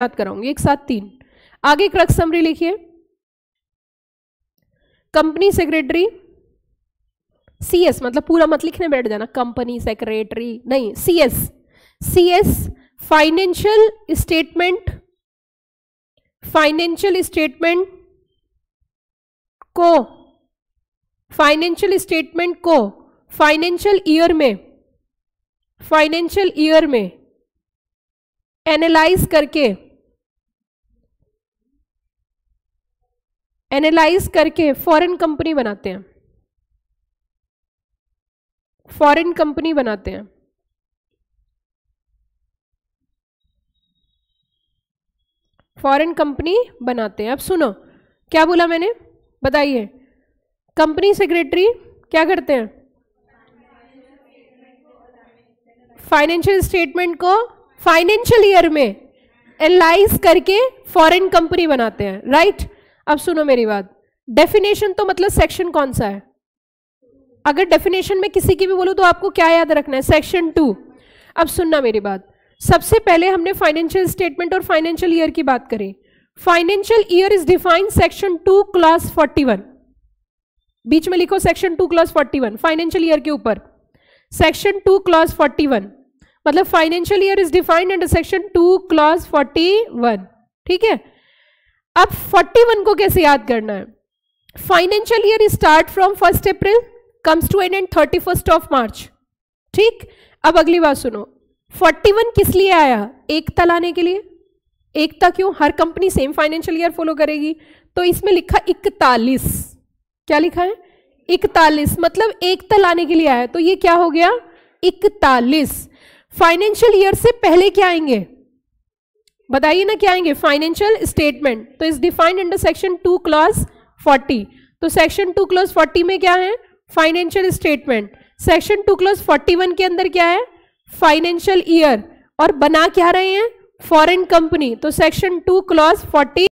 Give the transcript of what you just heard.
याद कराऊंगी एक साथ 3। आगे क्रक्स समरी लिखिए। कंपनी सेक्रेटरी, CS मतलब पूरा मत लिखने बैठ जाना, कंपनी सेक्रेटरी नहीं, CS फाइनेंशियल स्टेटमेंट को फाइनेंशियल ईयर में एनालाइज करके फॉरेन कंपनी बनाते हैं, फॉरेन कंपनी बनाते हैं। अब सुनो क्या बोला मैंने, बताइए। कंपनी सेक्रेटरी क्या करते हैं, फाइनेंशियल स्टेटमेंट को फाइनेंशियल ईयर में एनालाइज करके फॉरेन कंपनी बनाते हैं, राइट। अब सुनो मेरी बात, डेफिनेशन तो मतलब सेक्शन कौन सा है? अगर डेफिनेशन में किसी की भी बोलूं तो आपको क्या याद रखना है, सेक्शन 2। अब सुनना मेरी बात, सबसे पहले हमने फाइनेंशियल स्टेटमेंट और फाइनेंशियल ईयर की बात करी। Financial year is defined section 2 clause 41, बीच में लिखो सेक्शन 2 क्लॉज 41, फाइनेंशियल ईयर के ऊपर सेक्शन 2 क्लॉज 41, मतलब financial year is defined under section 2 clause 41, ठीक है। अब 41 को कैसे याद करना है? Financial year start from 1 April comes to an end 31 of March, ठीक। अब अगली बात सुनो, 41 किस लिए आया? एकता लाने के लिए। एकता क्यों? हर company same financial year follow करेगी, तो इसमें लिखा 41, क्या लिखा है? 41, मतलब एकता लाने के लिए आया, तो ये क्या हो गया? 41। फाइनेंशियल ईयर से पहले क्या आएंगे बताइए ना, क्या आएंगे? फाइनेंशियल स्टेटमेंट, तो is defined under section 2 clause 40। तो सेक्शन 2 क्लॉज 40 में क्या है? Financial statement. सेक्शन 2 क्लॉज 41 के अंदर क्या है? फाइनेंशियल ईयर, और बना क्या रहे हैं? Foreign company. तो सेक्शन 2 क्लॉज 40